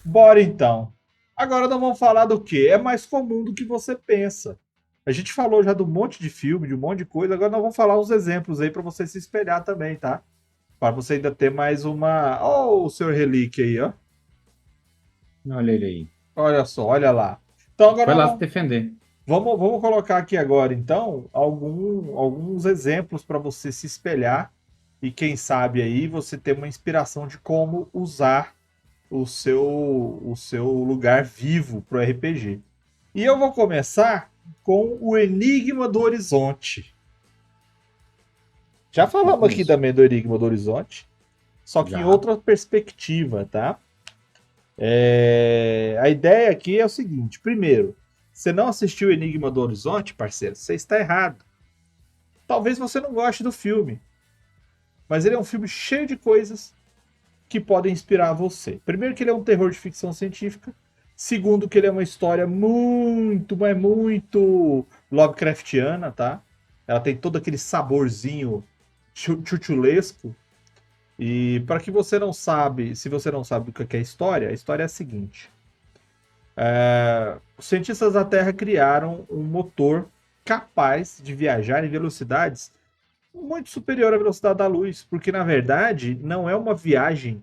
Bora então. Agora nós vamos falar do quê? É mais comum do que você pensa. A gente falou já de um monte de filme, de um monte de coisa, agora nós vamos falar uns exemplos aí para você se espelhar também, tá? Para você ainda ter mais uma. Ó, o seu relíquio aí, ó. Olha ele aí. Olha só, olha lá. Então agora Foi nós lá se vamos, defender. vamos colocar aqui agora, então, alguns exemplos para você se espelhar e quem sabe aí você ter uma inspiração de como usar o seu lugar vivo para o RPG. E eu vou começar com o Enigma do Horizonte. Já Não falamos aqui conheço. também do Enigma do Horizonte, só que em Já. outra perspectiva, tá? A ideia aqui é o seguinte: primeiro, você não assistiu Enigma do Horizonte, parceiro? Você está errado. Talvez você não goste do filme, mas ele é um filme cheio de coisas que podem inspirar você. Primeiro, que ele é um terror de ficção científica. Segundo, que ele é uma história muito, mas muito Lovecraftiana, tá? Ela tem todo aquele saborzinho chuchulesco. E para que você não sabe, se você não sabe o que é a história é a seguinte: os cientistas da Terra criaram um motor capaz de viajar em velocidades muito superior à velocidade da luz, porque na verdade não é uma viagem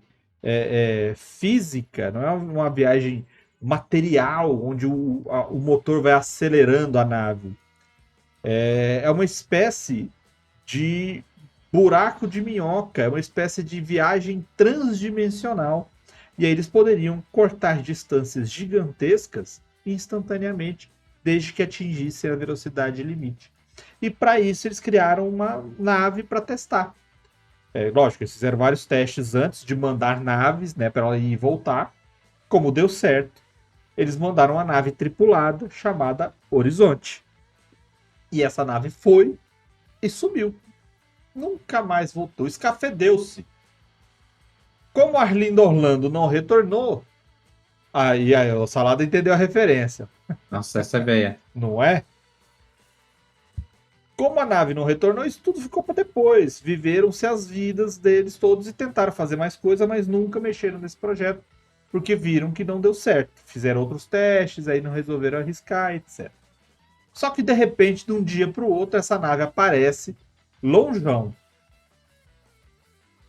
física, não é uma viagem material onde o motor vai acelerando a nave. É uma espécie de buraco de minhoca, é uma espécie de viagem transdimensional. E aí eles poderiam cortar distâncias gigantescas instantaneamente, desde que atingissem a velocidade limite. E para isso eles criaram uma nave para testar. Lógico, eles fizeram vários testes antes de mandar naves, né, para ela ir e voltar. Como deu certo, eles mandaram uma nave tripulada chamada Horizonte. E essa nave foi e sumiu. Nunca mais voltou. Escafedeu-se. Como Arlindo Orlando não retornou, aí o Salada entendeu a referência, Nossa, essa é velha. não é? Como a nave não retornou, isso tudo ficou para depois. Viveram-se as vidas deles todos e tentaram fazer mais coisa, mas nunca mexeram nesse projeto, porque viram que não deu certo. Fizeram outros testes, aí não resolveram arriscar, etc. Só que de repente, de um dia para o outro, essa nave aparece longeão.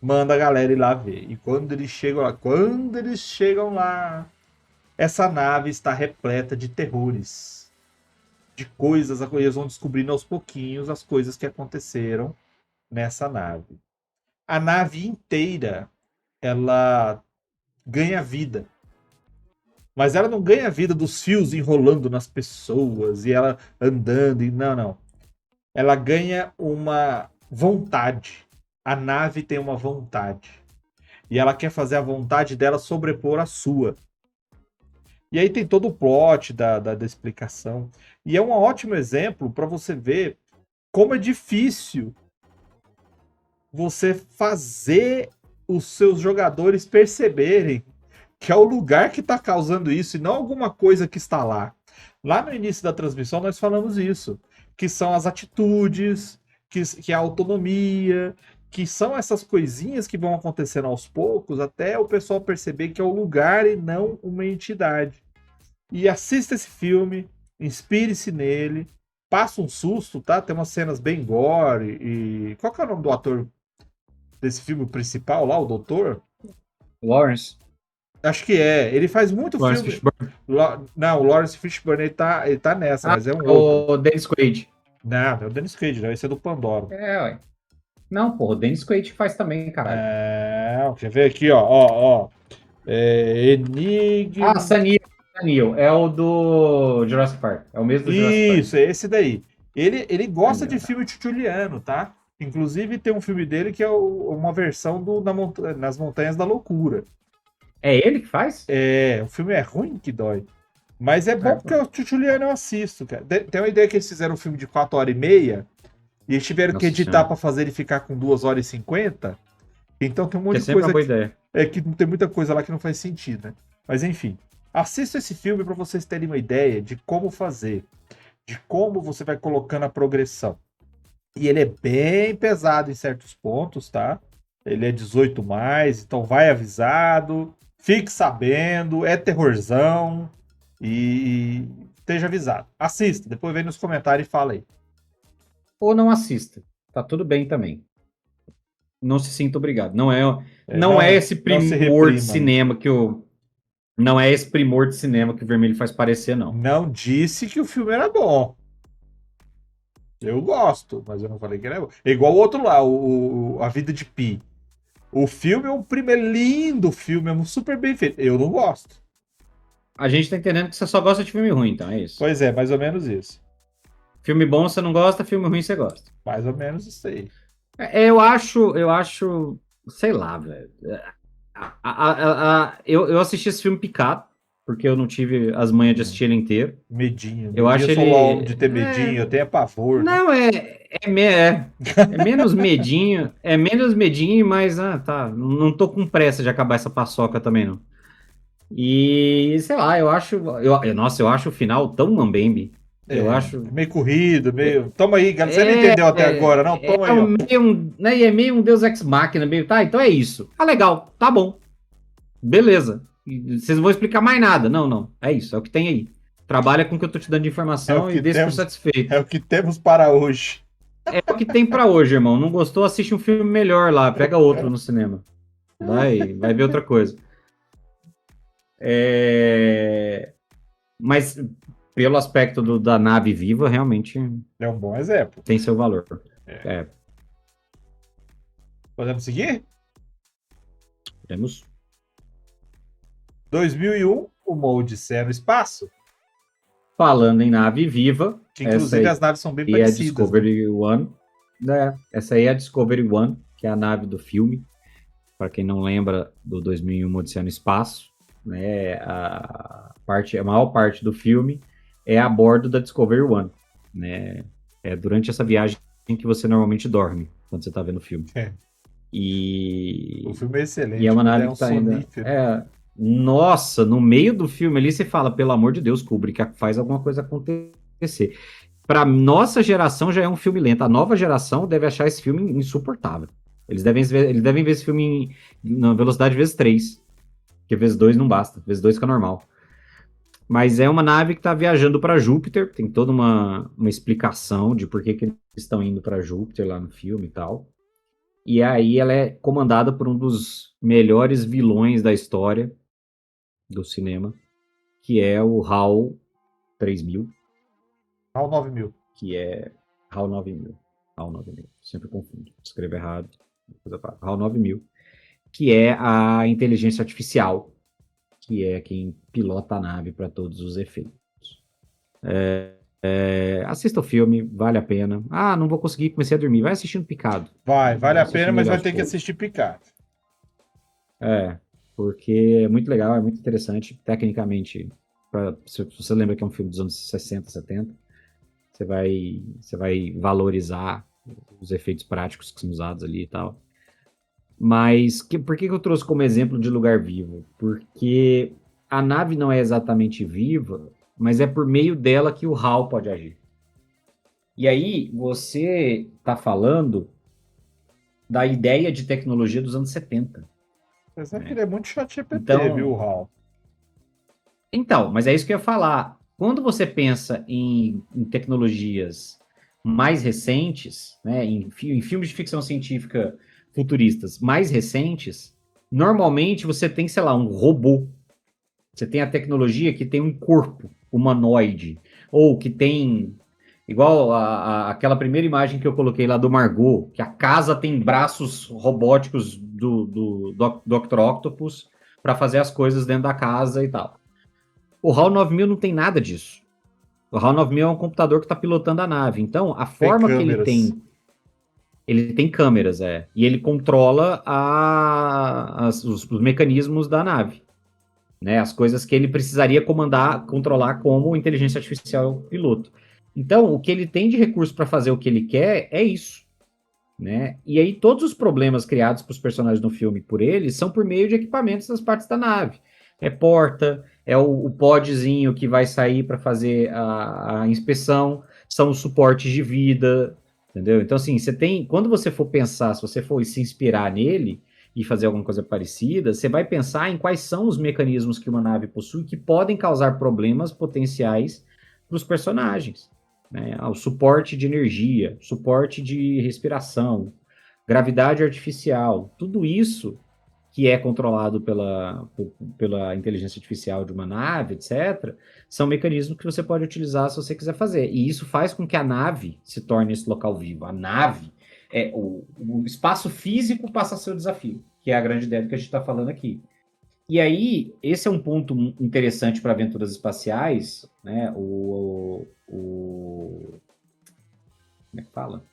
Manda a galera ir lá ver. E quando eles chegam lá, essa nave está repleta de terrores, de coisas, eles vão descobrindo aos pouquinhos as coisas que aconteceram nessa nave. A nave inteira, ela ganha vida, mas ela não ganha vida dos fios enrolando nas pessoas e ela andando e não, não. Ela ganha uma vontade. A nave tem uma vontade. E ela quer fazer a vontade dela sobrepor a sua. E aí tem todo o plot da explicação. E é um ótimo exemplo para você ver como é difícil você fazer os seus jogadores perceberem que é o lugar que está causando isso e não alguma coisa que está lá. Lá no início da transmissão nós falamos isso, que são as atitudes, que é a autonomia, que são essas coisinhas que vão acontecendo aos poucos até o pessoal perceber que é o lugar e não uma entidade. E assista esse filme, inspire-se nele, passa um susto, tá? Tem umas cenas bem gore e... Qual que é o nome do ator desse filme principal lá, o doutor? Lawrence. Acho que é. Ele faz muito Lawrence filme... Fishburne. Não, o Lawrence Fishburne, ele tá nessa, Ah, mas é um outro. o Dennis Quaid. Não, é o Dennis Quaid, não. Esse é do Pandoro. É, ué. Não, porra, o Dennis Quaid faz também, caralho. É, quer ver aqui, ó. Ah, Enigma... Sanil. É o do Jurassic Park. É o mesmo do Jurassic Park. Isso, é esse daí. Ele gosta de Sanil. filme tchuliano, tá? Inclusive tem um filme dele que é uma versão Nas Montanhas da Loucura. É ele que faz? O filme é ruim que dói. Mas é bom É, porque o tchuliano eu assisto, cara. Tem uma ideia que eles fizeram um filme de 4 horas e meia e eles tiveram que nossa editar senhora. pra fazer ele ficar com 2 horas e 50. Então tem um Que monte é de sempre uma coisa boa que, ideia. que tem muita coisa lá que não faz sentido, né? Mas enfim, assista esse filme pra vocês terem uma ideia de como fazer, de como você vai colocando a progressão. E ele é bem pesado em certos pontos, tá? Ele é 18 mais, então vai avisado. Fique sabendo, é terrorzão e esteja avisado. Assista, depois vem nos comentários e fala aí. Ou não assista. Tá tudo bem também. Não se sinta obrigado. Não Não, é esse não se primor de reprima aí. cinema que o. Não é esse primor de cinema que o Vermelho faz parecer, não. Não disse que o filme era bom. Eu gosto, mas eu não falei que era bom. É igual o outro lá, A Vida de Pi. O filme é um primeiro lindo filme, é um super bem feito. Eu não gosto. A gente tá entendendo que você só gosta de filme ruim, então é isso. Pois é, mais ou menos isso. Filme bom você não gosta, filme ruim você gosta. Mais ou menos isso aí. Eu acho, sei lá, velho. Eu assisti esse filme picado, porque eu não tive as manhas de assistir ele inteiro. Medinho. Eu acho Eu sou o homem ele. de ter medinho, eu tenho pavor, né? Não, é menos medinho, mas tá. Não tô com pressa de acabar essa paçoca também, não. E, sei lá, nossa, eu acho o final tão mambembe. Eu acho. Meio corrido, meio. Toma aí, galera. Você não entendeu até agora, não? Toma aí, ó. Né, e é meio um Deus Ex Machina, meio, tá, então é isso. Ah, legal, tá bom. Beleza. E vocês não vão explicar mais nada. Não. É isso, é o que tem aí. Trabalha com o que eu tô te dando de informação e deixa por satisfeito. É o que temos para hoje. É o que tem pra hoje, irmão. Não gostou? Assiste um filme melhor lá. Pega outro no cinema. Vai ver outra coisa. Mas pelo aspecto da nave viva, realmente É um bom exemplo. tem seu valor. Podemos seguir? Temos 2001, Uma Odisseia no Espaço. falando em nave viva. Que inclusive as naves são bem parecidas. É a Discovery One. Essa aí é a Discovery One, que é a nave do filme. Para quem não lembra do 2001, Uma Odisseia no Espaço, né, a maior parte do filme é a bordo da Discovery One. Né? É durante essa viagem que você normalmente dorme, quando você está vendo o filme. O filme é excelente. E é uma nave que tá ainda... Nossa, no meio do filme ali você fala, pelo amor de Deus, Kubrick, faz alguma coisa acontecer. Para nossa geração já é um filme lento. A nova geração deve achar esse filme insuportável. Eles devem ver esse filme na velocidade vezes 3. Porque vezes 2 não basta. Vezes 2 fica normal. Mas é uma nave que está viajando para Júpiter. Tem toda uma explicação de por que eles estão indo para Júpiter lá no filme e tal. E aí ela é comandada por um dos melhores vilões da história do cinema, que é o HAL 3000. HAL 9000. Que é HAL 9000. HAL 9000. Sempre confundo. Escrevo errado. HAL 9000. Que é a inteligência artificial, que é quem pilota a nave para todos os efeitos. Assista o filme, vale a pena. Não vou conseguir, comecei a dormir. Vai assistindo Picado. Vale a pena, mas vai ter que assistir Picado. Porque é muito legal, é muito interessante. Tecnicamente, se você lembra que é um filme dos anos 60, 70, você vai valorizar os efeitos práticos que são usados ali e tal. Mas por que eu trouxe como exemplo de lugar vivo? Porque a nave não é exatamente viva, mas é por meio dela que o HAL pode agir. E aí, você está falando da ideia de tecnologia dos anos 70. Mas é que ele é muito chat GPT, viu, o HAL? Então, mas é isso que eu ia falar. Quando você pensa em tecnologias mais recentes, né, em filmes de ficção científica futuristas mais recentes, normalmente você tem, sei lá, um robô. Você tem a tecnologia que tem um corpo humanoide, ou que tem, igual aquela primeira imagem que eu coloquei lá do Margot, que a casa tem braços robóticos do Dr. Octopus para fazer as coisas dentro da casa e tal. O HAL 9000 não tem nada disso. O HAL 9000 é um computador que está pilotando a nave. Então, a forma que ele tem... Ele tem câmeras, e ele controla os mecanismos da nave. Né? As coisas que ele precisaria controlar como inteligência artificial piloto. Então, o que ele tem de recurso para fazer o que ele quer é isso. Né? E aí, todos os problemas criados para os personagens no filme por ele são por meio de equipamentos das partes da nave. É porta, é o podzinho que vai sair para fazer a inspeção, são os suportes de vida... Entendeu? Então, assim, quando você for pensar, se você for se inspirar nele, e fazer alguma coisa parecida, você vai pensar em quais são os mecanismos que uma nave possui que podem causar problemas potenciais para os personagens, né? O suporte de energia, suporte de respiração, gravidade artificial, tudo isso que é controlado pela inteligência artificial de uma nave, etc., são mecanismos que você pode utilizar se você quiser fazer. E isso faz com que a nave se torne esse local vivo. A nave, o espaço físico passa a ser o desafio, que é a grande ideia que a gente está falando aqui. E aí, esse é um ponto interessante para aventuras espaciais, né? Como é que fala?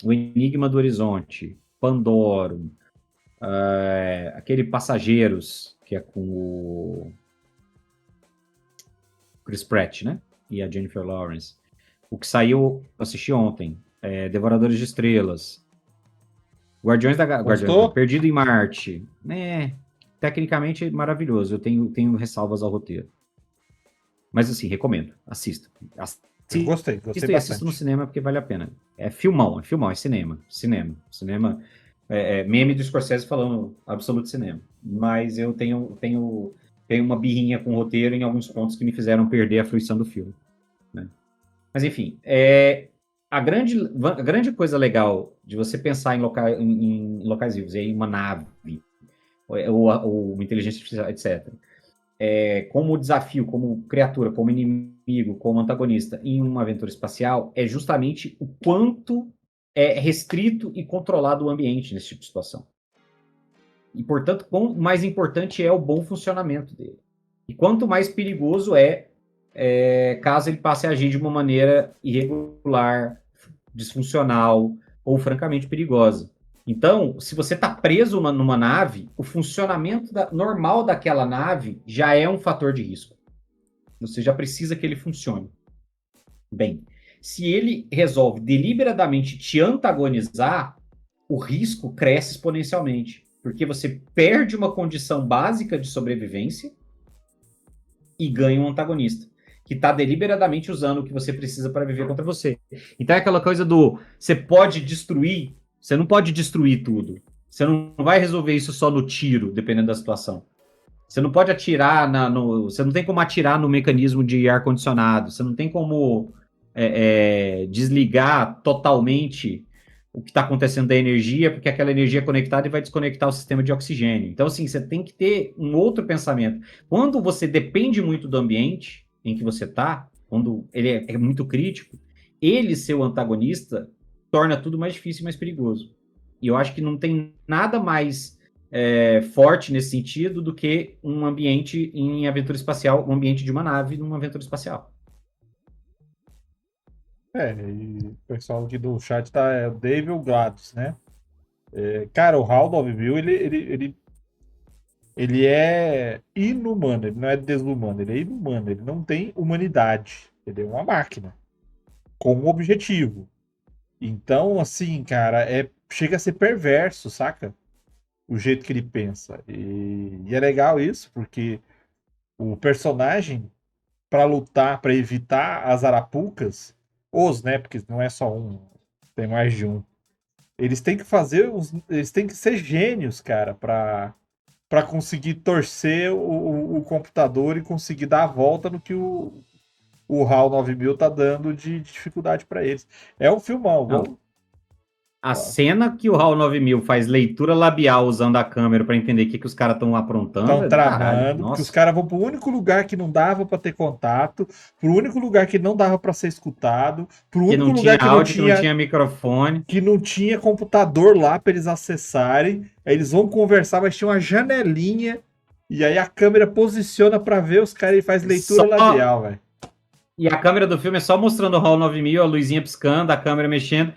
O Enigma do Horizonte, Pandorum, aquele Passageiros, que é com o Chris Pratt, né? E a Jennifer Lawrence. O que saiu, assisti ontem, Devoradores de Estrelas, Guardiões, Perdido em Marte. Tecnicamente maravilhoso. Eu tenho ressalvas ao roteiro. Mas assim, recomendo. Assista. Eu gostei bastante. Assista no cinema porque vale a pena. É filmão, é cinema. Cinema. Meme do Scorsese falando absoluto cinema. Mas eu tenho uma birrinha com o roteiro em alguns pontos que me fizeram perder a fruição do filme. Né? Mas enfim, a grande coisa legal de você pensar em locais vivos, em uma nave, ou uma inteligência artificial, etc., como desafio, como criatura, como inimigo, como antagonista em uma aventura espacial, é justamente o quanto é restrito e controlado o ambiente nesse tipo de situação. E, portanto, quão mais importante é o bom funcionamento dele. E quanto mais perigoso caso ele passe a agir de uma maneira irregular, disfuncional ou francamente perigosa. Então, se você está preso numa nave, o funcionamento normal daquela nave já é um fator de risco. Você já precisa que ele funcione. Bem, se ele resolve deliberadamente te antagonizar, o risco cresce exponencialmente, porque você perde uma condição básica de sobrevivência e ganha um antagonista que está deliberadamente usando o que você precisa para viver contra você. Então é aquela coisa você pode destruir, você não pode destruir tudo. Você não vai resolver isso só no tiro, dependendo da situação. Você não pode atirar você não tem como atirar no mecanismo de ar-condicionado. Você não tem como desligar totalmente o que está acontecendo da energia, porque aquela energia é conectada e vai desconectar o sistema de oxigênio. Então, assim, você tem que ter um outro pensamento. Quando você depende muito do ambiente em que você está, quando ele é muito crítico, ele ser o antagonista torna tudo mais difícil e mais perigoso. E eu acho que não tem nada mais forte nesse sentido do que um ambiente em aventura espacial, um ambiente de uma nave numa aventura espacial. E o pessoal aqui do chat tá o David Gladys, né? Cara, o HAL 9000, ele é inumano, ele não é desumano, ele é inumano, ele não tem humanidade, ele é uma máquina com um objetivo. Então, assim, cara, chega a ser perverso, saca? O jeito que ele pensa. E é legal isso, porque o personagem, para lutar, para evitar as arapucas, né? Porque não é só um, tem mais de um. Eles têm que eles têm que ser gênios, cara, para conseguir torcer o computador e conseguir dar a volta no que o HAL 9000 tá dando de dificuldade para eles. É um filmão. A cena que o HAL 9000 faz leitura labial usando a câmera para entender o que os caras estão aprontando. Estão tramando, porque os caras vão pro único lugar que não dava para ter contato, pro único lugar que não dava para ser escutado, pro único lugar que não tinha microfone, que não tinha computador lá para eles acessarem. Aí eles vão conversar, mas tinha uma janelinha e aí a câmera posiciona para ver os caras e faz leitura labial, velho. E a câmera do filme é só mostrando o HAL 9000, a luzinha piscando, a câmera mexendo.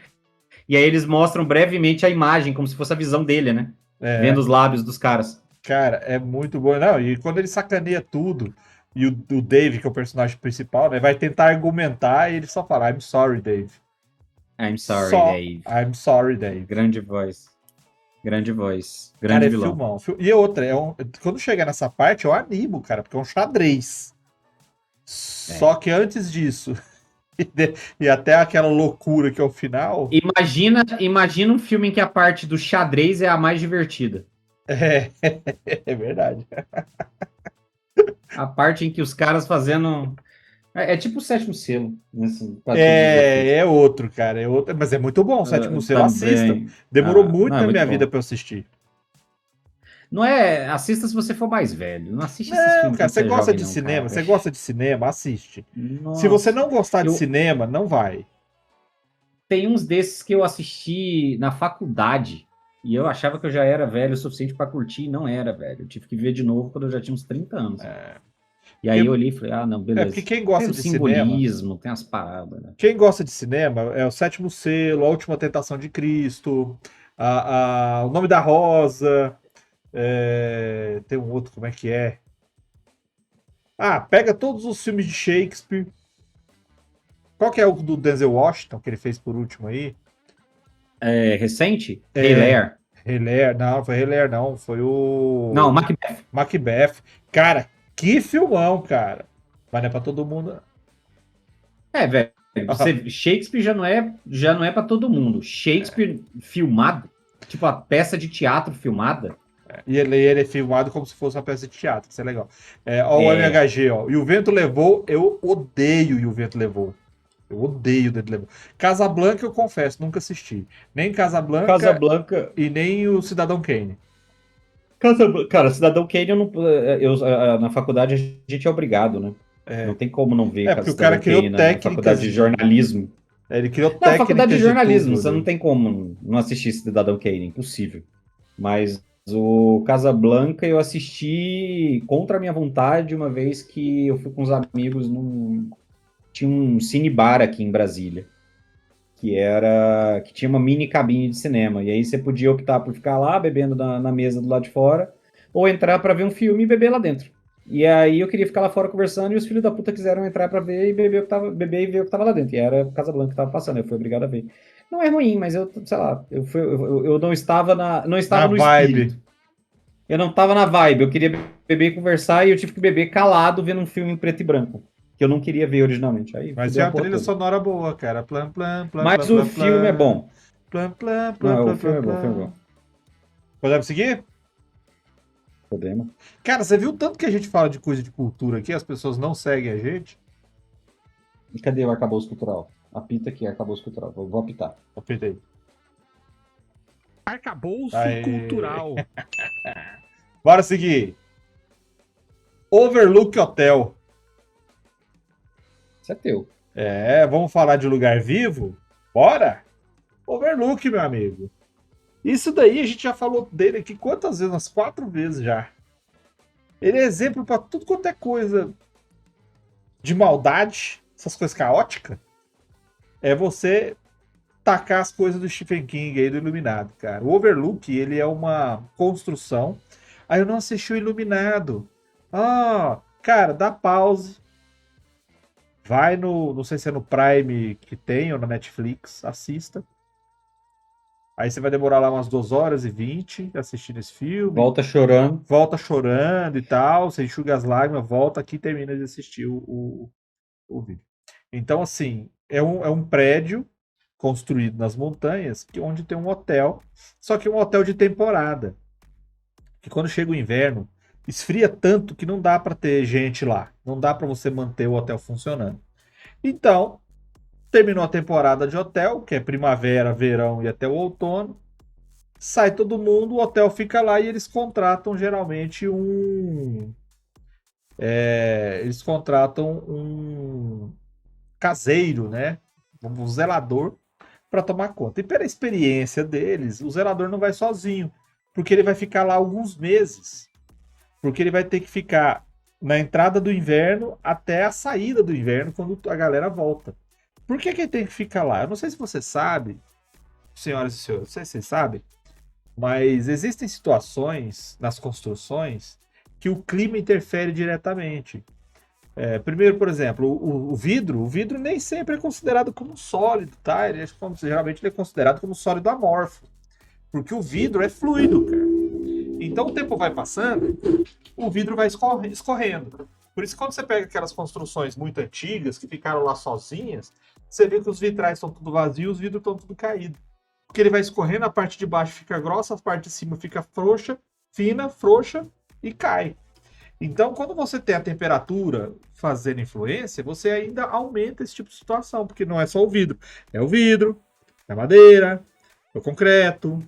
E aí eles mostram brevemente a imagem, como se fosse a visão dele, né? Vendo os lábios dos caras. Cara, é muito bom. Não, e quando ele sacaneia tudo, e o Dave, que é o personagem principal, né, vai tentar argumentar e ele só fala, I'm sorry, Dave. I'm sorry, Dave. I'm sorry, Dave. Grande voz. Grande cara, vilão. Filmão. E outra, quando chegar nessa parte, eu animo, cara, porque é um xadrez. Só que antes disso, E até aquela loucura que é o final. Imagina um filme em que a parte do xadrez é a mais divertida. É, é verdade. A parte em que os caras fazendo. É tipo o sétimo selo, para todos os efeitos. É outro, cara. É outro, mas é muito bom. O Sétimo Selo, assista. Também. Demorou muito Não, é na muito minha vida bom. pra eu assistir. Não é. Assista se você for mais velho. Não assiste esses Não, filmes cara, quando você você é gosta jovem, de não, cinema? cara. Você gosta de cinema? Assiste. Se você Nossa. não gostar de Eu cinema, não vai. Tem uns desses que eu assisti na faculdade. E eu achava que eu já era velho o suficiente para curtir, e não era, velho. Eu tive que ver de novo quando eu já tinha uns 30 anos. E aí eu Porque, olhei e falei, ah, não, porque beleza. quem Tem gosta o de cinema, simbolismo, tem as paradas, né? quem gosta de cinema é o Sétimo Selo, A Última Tentação de Cristo, O Nome da Rosa, tem um outro, como é que é? Ah, pega todos os filmes de Shakespeare. Qual que é o do Denzel Washington, que ele fez por último aí? É, recente? Rei É, Lear. Rei Lear, não, foi Rei Lear, não, foi Não, o Macbeth. Macbeth. Cara, que filmão, cara. Mas não é pra todo mundo. É, velho. Shakespeare já não é para todo mundo. Shakespeare filmado, tipo a peça de teatro filmada, E ele é filmado como se fosse uma peça de teatro, isso é legal. Ó, o é, MHG, ó. E o Vento Levou, eu odeio E o Vento Levou. Eu odeio o Vento Levou. Casablanca, eu confesso, nunca assisti. Nem Casablanca Casablanca. e nem o Cidadão Kane. Cara, Cidadão Kane, na faculdade a gente é obrigado, né? Não tem como não ver Porque o cara Cidadão criou Kane na faculdade técnicas de de. jornalismo. Ele criou Não, faculdade de técnicas de jornalismo, tudo você não ali. tem como não assistir Cidadão Kane, impossível. Mas o Casablanca eu assisti contra a minha vontade uma vez que eu fui com uns amigos tinha um cinebar aqui em Brasília, que tinha uma mini cabine de cinema. E aí você podia optar por ficar lá bebendo na mesa do lado de fora, ou entrar para ver um filme e beber lá dentro. E aí eu queria ficar lá fora conversando e os filhos da puta quiseram entrar para ver e beber e ver o que tava lá dentro. E era Casablanca que tava passando, eu fui obrigado a ver. Não é ruim, mas eu, sei lá, eu não estava não Na estava no vibe. espírito. Eu não estava na vibe, eu queria beber e conversar e eu tive que beber calado vendo um filme em preto e branco, que eu não queria ver originalmente. Aí Mas fudeu tinha a uma porra trilha toda. sonora boa, cara. Plan, plan, plan, plan, Mas o plan, filme é plan. bom. Plan, plan, plan, Não, o plan, plan, filme é bom, o filme é plan. bom. Podemos seguir? Podemos. Cara, você viu tanto que a gente fala de coisa de cultura aqui, as pessoas não seguem a gente? E cadê o arcabouço cultural? Apita aqui, arcabouço cultural. Vou apitar. Apertei. Arcabouço Aê. cultural. Bora seguir. Overlook Hotel. Isso é teu. Vamos falar de lugar vivo? Bora? Overlook, meu amigo. Isso daí a gente já falou dele aqui quantas vezes? Umas 4 vezes já. Ele é exemplo pra tudo quanto é coisa de maldade, essas coisas caóticas. É você tacar as coisas do Stephen King aí do Iluminado, cara. O Overlook, ele é uma construção. Aí eu não assisti o Iluminado. Cara, dá pause. Vai no, não sei se é no Prime que tem ou na Netflix, assista. Aí você vai demorar lá umas 2h20 assistindo esse filme. Volta chorando. Volta chorando e tal, você enxuga as lágrimas, volta aqui e termina de assistir o vídeo. Então, assim, é um prédio construído nas montanhas, onde tem um hotel, só que um hotel de temporada. Que quando chega o inverno, esfria tanto que não dá para ter gente lá. Não dá para você manter o hotel funcionando. Então, terminou a temporada de hotel, que é primavera, verão e até o outono. Sai todo mundo, o hotel fica lá e eles contratam geralmente eles contratam um caseiro, né? Um zelador para tomar conta. E pela experiência deles, o zelador não vai sozinho, porque ele vai ficar lá alguns meses. Porque ele vai ter que ficar na entrada do inverno até a saída do inverno, quando a galera volta. Por que ele tem que ficar lá? Eu não sei se você sabe, senhoras e senhores, não sei se vocês sabem, mas existem situações nas construções que o clima interfere diretamente. Primeiro, por exemplo, o vidro nem sempre é considerado como sólido, tá? Geralmente ele é considerado como sólido amorfo, porque o vidro é fluido, cara. Então o tempo vai passando, o vidro vai escorrendo. Por isso, quando você pega aquelas construções muito antigas, que ficaram lá sozinhas, você vê que os vitrais estão tudo vazios, os vidros estão tudo caídos. Porque ele vai escorrendo, a parte de baixo fica grossa, a parte de cima fica frouxa, fina, frouxa e cai. Então, quando você tem a temperatura fazendo influência, você ainda aumenta esse tipo de situação, porque não é só o vidro, é a madeira, é o concreto,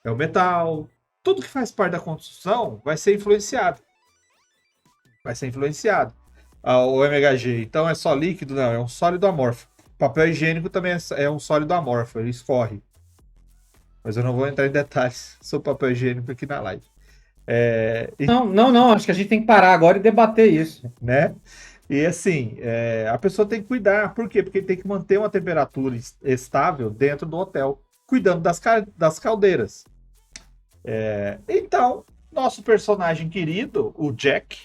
é o metal. Tudo que faz parte da construção vai ser influenciado. Vai ser influenciado. O MHG, então é só líquido? Não, é um sólido amorfo. Papel higiênico também é um sólido amorfo, ele escorre. Mas eu não vou entrar em detalhes sobre papel higiênico aqui na live. Não, acho que a gente tem que parar agora e debater isso. Né? E assim, a pessoa tem que cuidar. Por quê? Porque tem que manter uma temperatura estável dentro do hotel, cuidando das caldeiras. Então, nosso personagem querido, o Jack,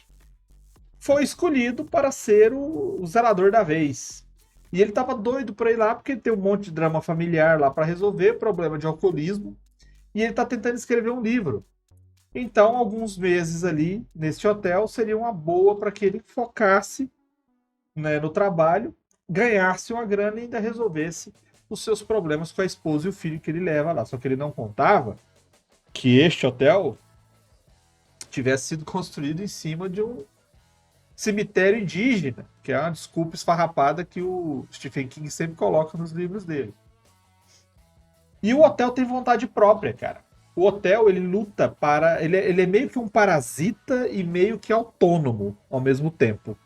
foi escolhido para ser o zelador da vez. E ele estava doido para ir lá porque ele tem um monte de drama familiar lá para resolver, problema de alcoolismo, e ele está tentando escrever um livro. Então, alguns meses ali nesse hotel seria uma boa para que ele focasse, né, no trabalho, ganhasse uma grana e ainda resolvesse os seus problemas com a esposa e o filho que ele leva lá. Só que ele não contava que este hotel tivesse sido construído em cima de um cemitério indígena, que é uma desculpa esfarrapada que o Stephen King sempre coloca nos livros dele. E o hotel tem vontade própria, cara. O hotel, ele luta para... Ele é meio que um parasita e meio que autônomo ao mesmo tempo.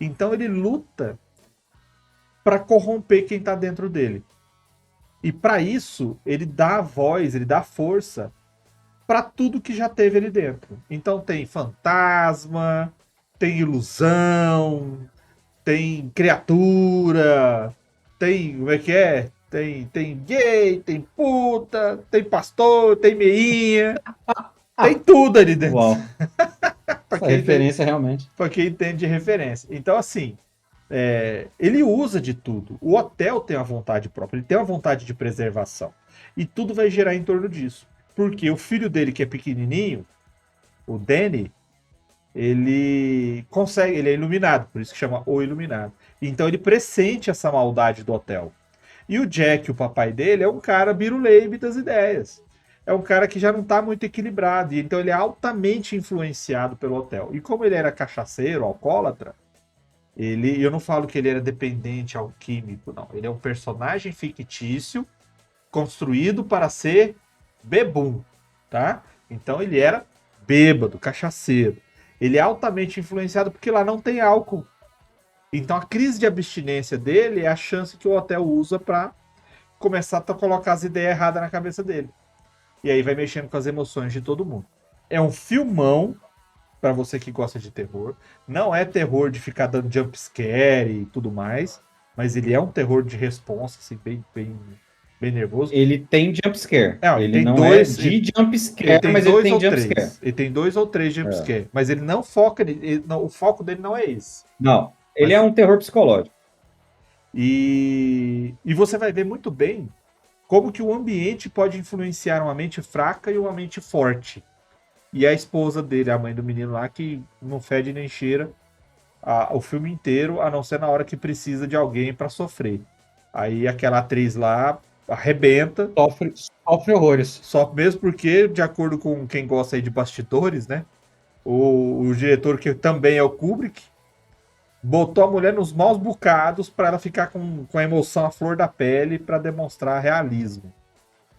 Então ele luta para corromper quem está dentro dele. E para isso, ele dá voz, ele dá força para tudo que já teve ali dentro. Então tem fantasma, tem ilusão, tem criatura, tem, como é que é? Tem gay, tem puta, tem pastor, tem meinha, tem tudo ali dentro. Uau. Essa referência realmente. Para quem entende de referência. Então, assim, ele usa de tudo. O hotel tem uma vontade própria, ele tem uma vontade de preservação. E tudo vai girar em torno disso. Porque o filho dele, que é pequenininho, o Danny, ele consegue, ele é iluminado, por isso que chama O Iluminado. Então ele pressente essa maldade do hotel. E o Jack, o papai dele, é um cara biruleibe das ideias. É um cara que já não está muito equilibrado, e então ele é altamente influenciado pelo hotel. E como ele era cachaceiro, alcoólatra, eu não falo que ele era dependente ao químico, não. Ele é um personagem fictício construído para ser bebum, tá? Então ele era bêbado, cachaceiro. Ele é altamente influenciado porque lá não tem álcool. Então a crise de abstinência dele é a chance que o hotel usa para começar a colocar as ideias erradas na cabeça dele. E aí vai mexendo com as emoções de todo mundo. É um filmão para você que gosta de terror. Não é terror de ficar dando jump scare e tudo mais, mas ele é um terror de responsa, assim, bem nervoso. Ele tem jumpscare. Ele tem não dois, é de jumpscare, mas ele tem jumpscare. Ele tem 2 ou 3 jumpscare, mas ele não foca, o foco dele não é esse. Não, ele é um terror psicológico. E você vai ver muito bem como que o ambiente pode influenciar uma mente fraca e uma mente forte. E a esposa dele, a mãe do menino lá, que não fede nem cheira o filme inteiro, a não ser na hora que precisa de alguém para sofrer. Aí aquela atriz lá arrebenta. Sofre horrores. Só mesmo porque, de acordo com quem gosta aí de bastidores, né? O diretor, que também é o Kubrick, botou a mulher nos maus bocados para ela ficar com a emoção à flor da pele para demonstrar realismo.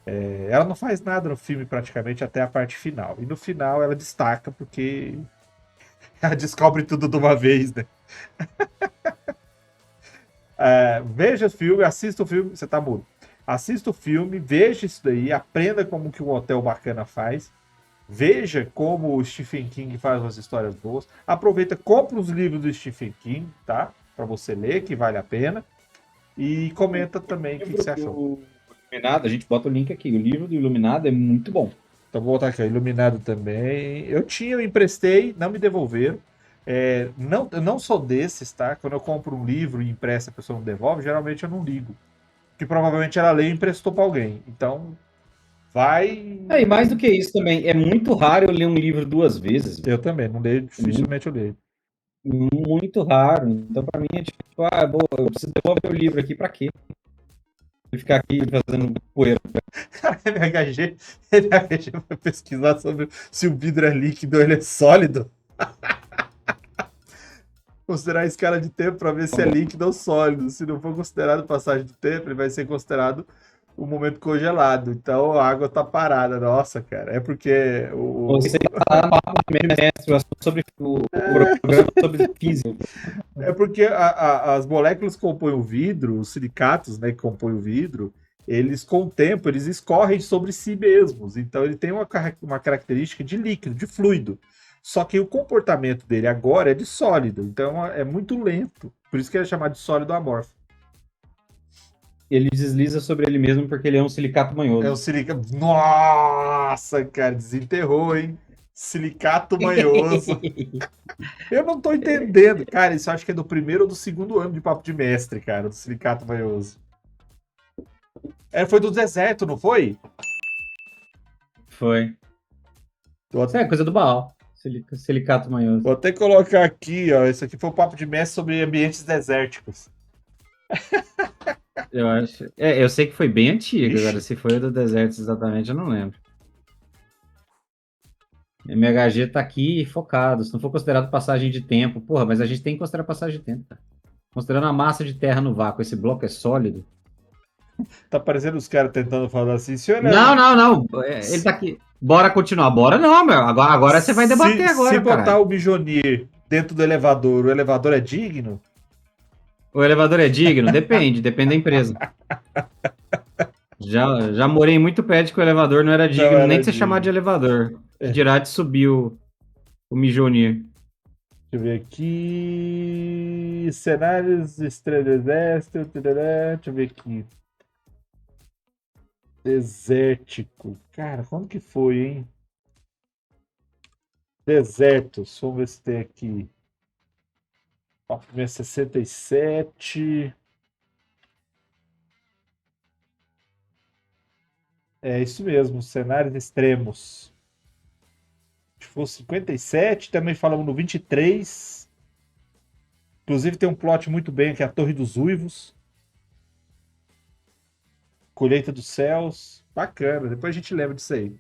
Ela não faz nada no filme praticamente até a parte final. E no final ela destaca porque ela descobre tudo de uma vez, né? Veja o filme, assista o filme. Você tá mudo. Assista o filme, veja isso daí, aprenda como que um hotel bacana faz. Veja como o Stephen King faz umas histórias boas. Aproveita, compra os livros do Stephen King, tá? Para você ler, que vale a pena. E comenta também o que você achou. Iluminado, a gente bota o link aqui. O livro do Iluminado é muito bom. Então vou botar aqui, Iluminado também. Eu emprestei, não me devolveram. Eu não sou desses, tá? Quando eu compro um livro e empresta, a pessoa não devolve, geralmente eu não ligo. Que provavelmente ela leu e emprestou para alguém. Então, vai. E mais do que isso também, é muito raro eu ler um livro 2 vezes. Eu também, não leio, dificilmente eu leio. Muito raro. Então, pra mim, é tipo, eu preciso devolver o livro aqui pra quê? Ele ficar aqui fazendo poeira. Cara, MHG vai pesquisar sobre se o vidro é líquido ou ele é sólido. Considerar a escala de tempo para ver se é líquido ou sólido. Se não for considerado passagem de tempo, ele vai ser considerado o momento congelado. Então a água tá parada. Nossa, cara. É porque Você está no papo de mestre, o assunto sobre o programa sobre física. é porque as moléculas que compõem o vidro, os silicatos, né, que compõem o vidro, eles com o tempo eles escorrem sobre si mesmos. Então ele tem uma característica de líquido, de fluido. Só que o comportamento dele agora é de sólido, então é muito lento. Por isso que ele é chamado de sólido amorfo. Ele desliza sobre ele mesmo porque ele é um silicato É o manhoso. silicato. Nossa, cara, desenterrou, hein? Silicato manhoso. Eu não tô entendendo. Cara, isso eu acho que é do primeiro ou do segundo ano de papo de mestre, cara, do silicato manhoso. É, foi do deserto, não foi? Foi. Vou, Isso é coisa do Baal. Silicato manhoso. vou até colocar aqui, ó. Esse aqui foi o papo de mestre sobre ambientes desérticos. Eu acho. Eu sei que foi bem antigo, agora Vixe. se foi do deserto exatamente, eu não lembro. MHG tá aqui focado. Se não for considerado passagem de tempo, porra, mas a gente tem que considerar passagem de tempo, cara. Considerando a massa de terra no vácuo, esse bloco é sólido. Tá parecendo os caras tentando falar assim. Se, Não, não, não. Ele tá aqui. Bora continuar. Bora não, meu. Agora você vai debater se agora, botar caralho. o Mijonir dentro do elevador, o elevador é digno? O elevador é digno? Depende da empresa. Já morei muito perto que o elevador não era Não digno nem era de ser chamado de digno. elevador. Que É, dirá de subir o Mijonir. deixa eu ver aqui. Cenários, estrela do exército. Tarará, deixa eu ver aqui. Desértico. Cara, quando que foi, hein? Desertos. Vamos ver se tem aqui. Papo 67. É isso mesmo, cenários extremos. Se for 57, também falamos no 23. Inclusive tem um plot muito bem que é a Torre dos Uivos. Colheita dos Céus. Bacana, depois a gente lembra disso aí.